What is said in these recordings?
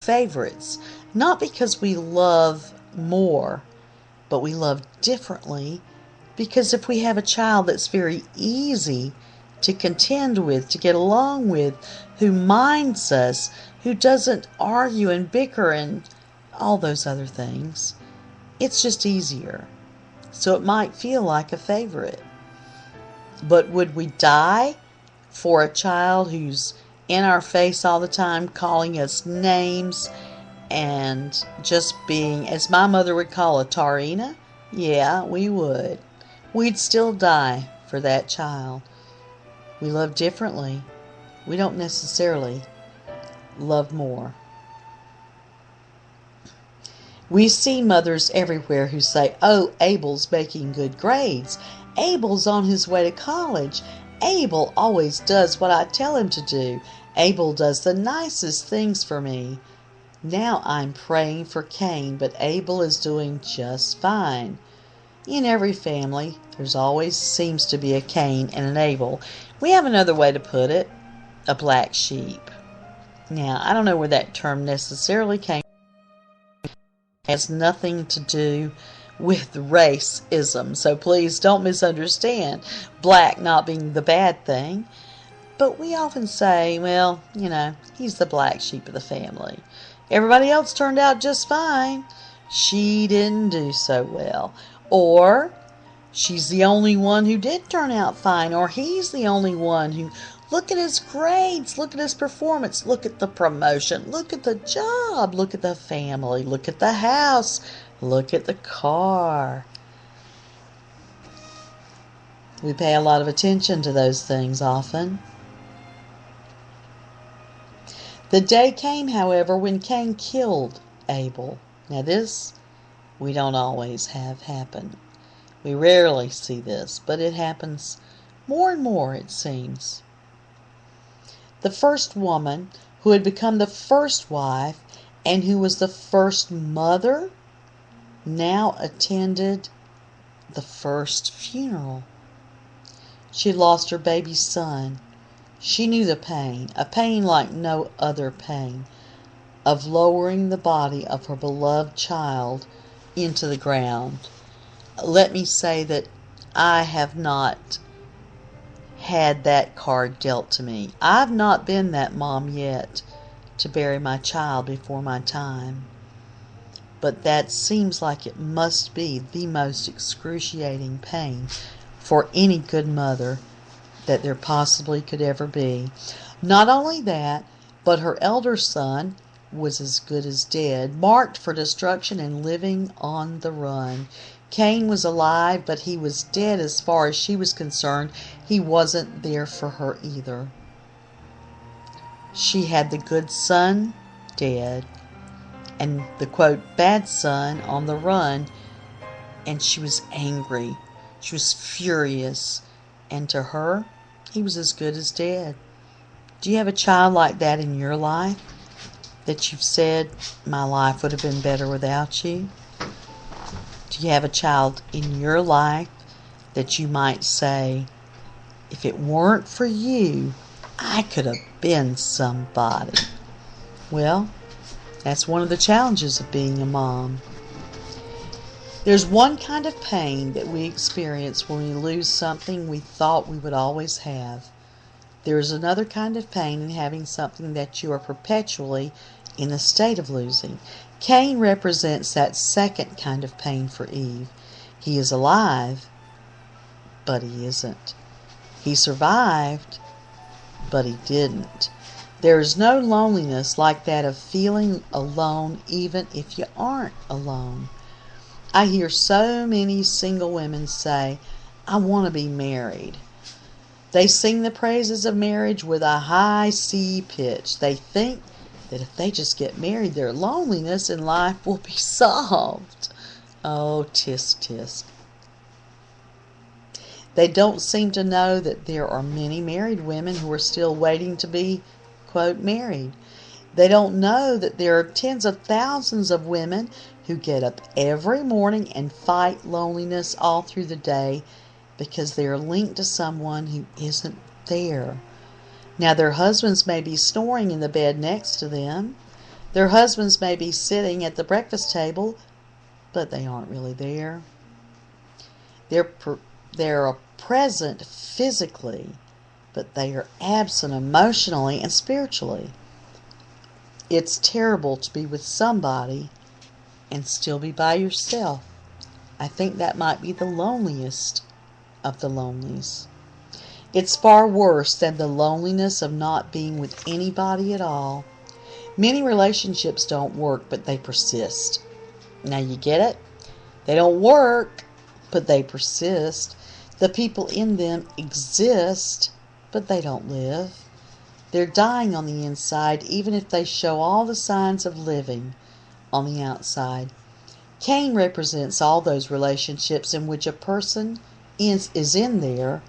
favorites. Not because we love more, but we love differently. Because if we have a child that's very easy to contend with, to get along with, who minds us, who doesn't argue and bicker and all those other things, it's just easier. So it might feel like a favorite. But would we die for a child who's in our face all the time, calling us names and just being, as my mother would call a tarina? Yeah, we would. We'd still die for that child. We love differently. We don't necessarily love more. We see mothers everywhere who say, "Oh, Abel's making good grades. Abel's on his way to college. Abel always does what I tell him to do. Abel does the nicest things for me. Now I'm praying for Cain, but Abel is doing just fine." In every family, there's always seems to be a Cain and an Abel. We have another way to put it, a black sheep. Now, I don't know where that term necessarily came from. It has nothing to do with racism, so please don't misunderstand black not being the bad thing. But we often say, well, he's the black sheep of the family. Everybody else turned out just fine. She didn't do so well. Or she's the only one who did turn out fine. Or he's the only one who, look at his grades, look at his performance, look at the promotion, look at the job, look at the family, look at the house, look at the car. We pay a lot of attention to those things often. The day came, however, when Cain killed Abel. Now this we don't always have happen. We rarely see this, but it happens more and more, it seems. The first woman who had become the first wife and who was the first mother now attended the first funeral. She lost her baby son. She knew the pain, a pain like no other pain, of lowering the body of her beloved child into the ground. Let me say that I have not had that card dealt to me. I've not been that mom yet to bury my child before my time. But that seems like it must be the most excruciating pain for any good mother that there possibly could ever be. Not only that, but her elder son was as good as dead, marked for destruction and living on the run. Cain was alive, but he was dead as far as she was concerned. He wasn't there for her either. She had the good son dead and the, quote, bad son on the run, and she was angry. She was furious, and to her, he was as good as dead. Do you have a child like that in your life that you've said, my life would have been better without you? Do you have a child in your life that you might say, if it weren't for you, I could have been somebody? Well, that's one of the challenges of being a mom. There's one kind of pain that we experience when we lose something we thought we would always have. There is another kind of pain in having something that you are perpetually in a state of losing. Cain represents that second kind of pain for Eve. He is alive, but he isn't. He survived, but he didn't. There is no loneliness like that of feeling alone, even if you aren't alone. I hear so many single women say, I want to be married. They sing the praises of marriage with a high C pitch. They think that if they just get married, their loneliness in life will be solved. Oh, tisk tisk. They don't seem to know that there are many married women who are still waiting to be, quote, married. They don't know that there are tens of thousands of women who get up every morning and fight loneliness all through the day because they are linked to someone who isn't there. Now, their husbands may be snoring in the bed next to them. Their husbands may be sitting at the breakfast table, but they aren't really there. They're present physically, but they are absent emotionally and spiritually. It's terrible to be with somebody and still be by yourself. I think that might be the loneliest of the lonelies. It's far worse than the loneliness of not being with anybody at all. Many relationships don't work, but they persist. Now you get it? They don't work, but they persist. The people in them exist, but they don't live. They're dying on the inside, even if they show all the signs of living on the outside. Cain represents all those relationships in which a person is in there,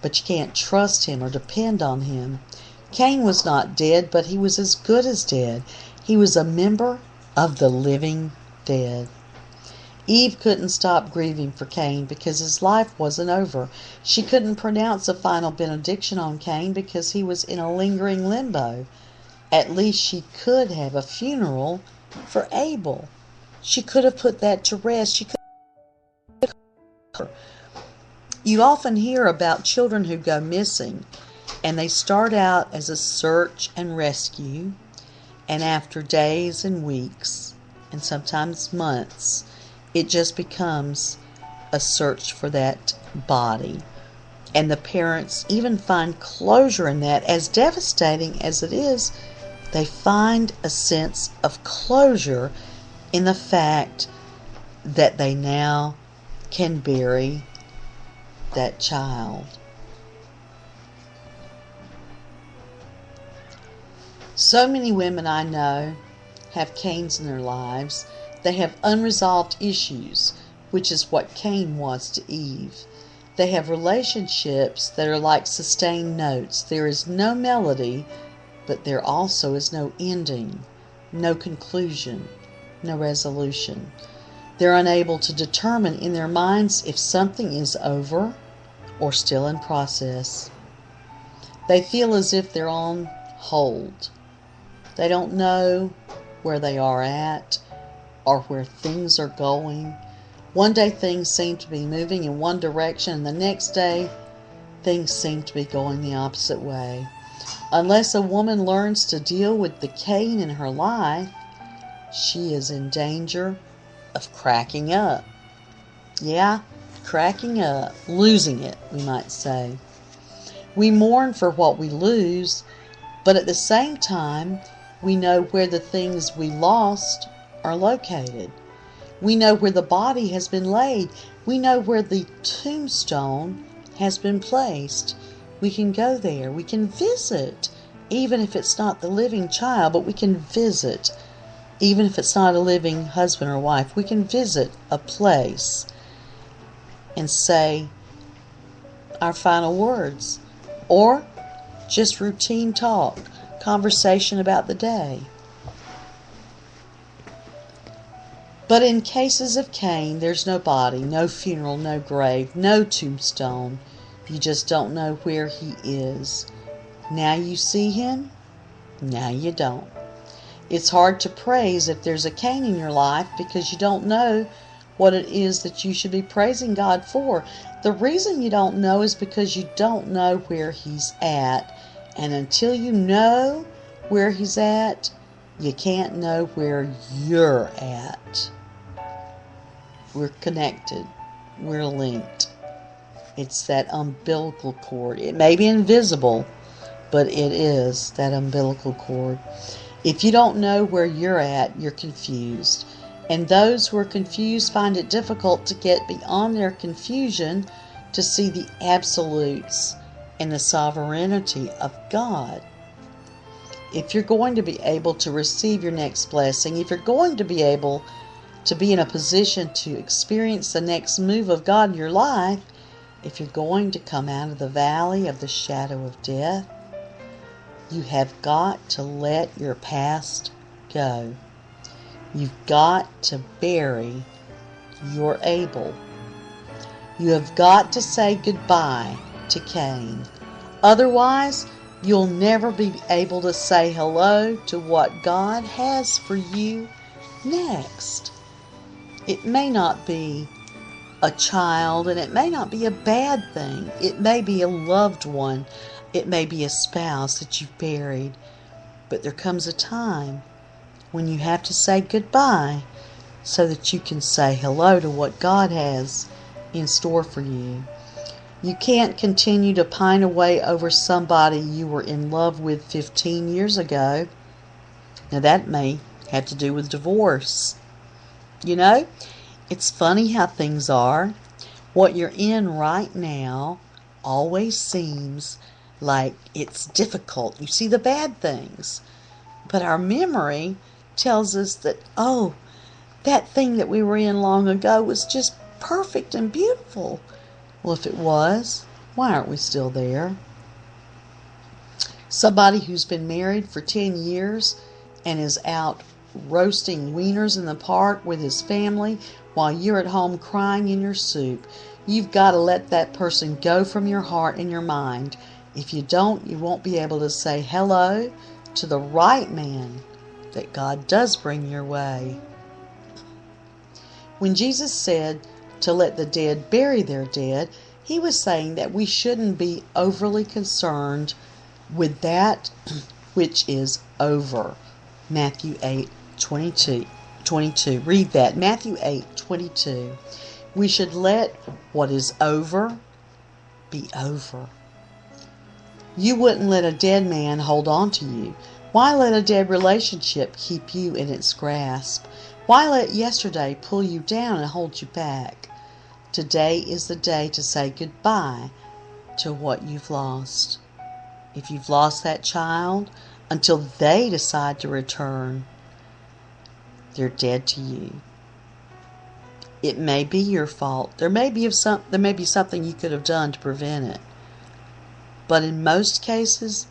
but you can't trust him or depend on him. Cain was not dead, but he was as good as dead. He was a member of the living dead. Eve couldn't stop grieving for Cain because his life wasn't over. She couldn't pronounce a final benediction on Cain because he was in a lingering limbo. At least she could have a funeral for Abel. She could have put that to rest. You often hear about children who go missing, and they start out as a search and rescue, and after days and weeks, and sometimes months, it just becomes a search for that body. And the parents even find closure in that. As devastating as it is, they find a sense of closure in the fact that they now can bury that child. So many women I know have Cains in their lives. They have unresolved issues, which is what Cain was to Eve. They have relationships that are like sustained notes. There is no melody, but there also is no ending, no conclusion, no resolution. They're unable to determine in their minds if something is over or still in process. They feel as if they're on hold. They don't know where they are at or where things are going. One day things seem to be moving in one direction, and the next day things seem to be going the opposite way. Unless a woman learns to deal with the Cain in her life, she is in danger of cracking up. Yeah, cracking up, losing it, we might say. We mourn for what we lose, but at the same time, we know where the things we lost are located. We know where the body has been laid. We know where the tombstone has been placed. We can go there. We can visit, even if it's not the living child, but we can visit. Even if it's not a living husband or wife, we can visit a place and say our final words, or just routine talk, conversation about the day. But in cases of Cain, there's no body, no funeral, no grave, no tombstone. You just don't know where he is. Now you see him, now you don't. It's hard to praise if there's a Cain in your life because you don't know what it is that you should be praising God for. The reason you don't know is because you don't know where he's at. And until you know where he's at, you can't know where you're at. We're connected. We're linked. It's that umbilical cord. It may be invisible, but it is that umbilical cord. If you don't know where you're at, you're confused. And those who are confused find it difficult to get beyond their confusion to see the absolutes and the sovereignty of God. If you're going to be able to receive your next blessing, if you're going to be able to be in a position to experience the next move of God in your life, if you're going to come out of the valley of the shadow of death, you have got to let your past go. You've got to bury your Abel. You have got to say goodbye to Cain. Otherwise, You'll never be able to say hello to what God has for you next. It may not be a child, and it may not be a bad thing. It may be a loved one. It may be a spouse that you've buried. But there comes a time when you have to say goodbye so that you can say hello to what God has in store for you. You can't continue to pine away over somebody you were in love with 15 years ago. Now that may have to do with divorce. You know, it's funny how things are. What you're in right now always seems like it's difficult. You see the bad things. But our memory tells us that, oh, that thing that we were in long ago was just perfect and beautiful. Well, if it was, why aren't we still there? Somebody who's been married for 10 years and is out roasting wieners in the park with his family while you're at home crying in your soup. You've got to let that person go from your heart and your mind. If you don't, you won't be able to say hello to the right man that God does bring your way. When Jesus said to let the dead bury their dead, he was saying that we shouldn't be overly concerned with that which is over. Matthew 8:22. Read that. Matthew 8:22. We should let what is over be over. You wouldn't let a dead man hold on to you. Why let a dead relationship keep you in its grasp? Why let yesterday pull you down and hold you back? Today is the day to say goodbye to what you've lost. If you've lost that child, until they decide to return, they're dead to you. It may be your fault. There may be something you could have done to prevent it. But in most cases,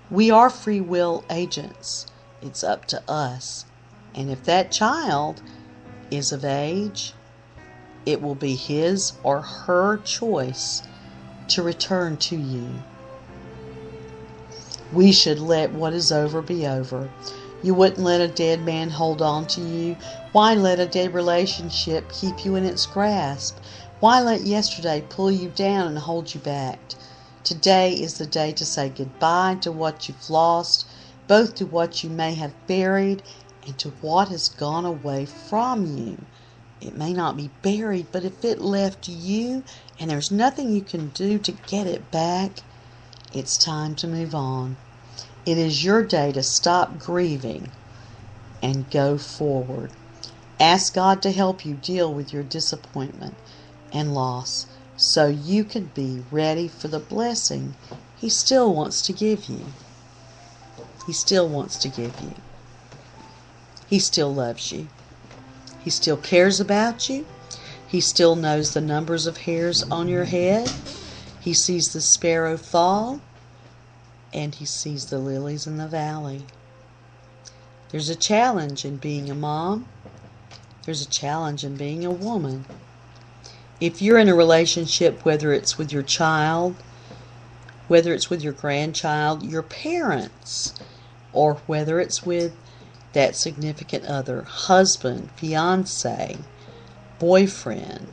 we are free will agents. It's up to us. And if that child is of age, it will be his or her choice to return to you. We should let what is over be over. You wouldn't let a dead man hold on to you. Why let a dead relationship keep you in its grasp? Why let yesterday pull you down and hold you back? Today is the day to say goodbye to what you've lost, both to what you may have buried and to what has gone away from you. It may not be buried, but if it left you and there's nothing you can do to get it back, it's time to move on. It is your day to stop grieving and go forward. Ask God to help you deal with your disappointment and loss so you can be ready for the blessing He still wants to give you. He still wants to give you. He still loves you. He still cares about you. He still knows the numbers of hairs on your head. He sees the sparrow fall, and He sees the lilies in the valley. There's a challenge in being a mom. There's a challenge in being a woman. If you're in a relationship, whether it's with your child, whether it's with your grandchild, your parents, or whether it's with that significant other, husband, fiance, boyfriend,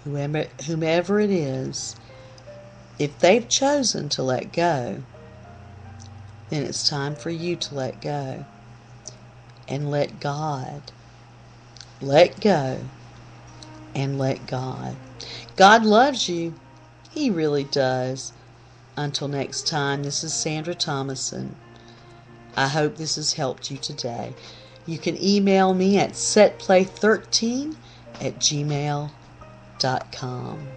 whomever it is, if they've chosen to let go, then it's time for you to let go and let God. Let go and let God. God loves you. He really does. Until next time, this is Sandra Thomason. I hope this has helped you today. You can email me at setplay13@gmail.com.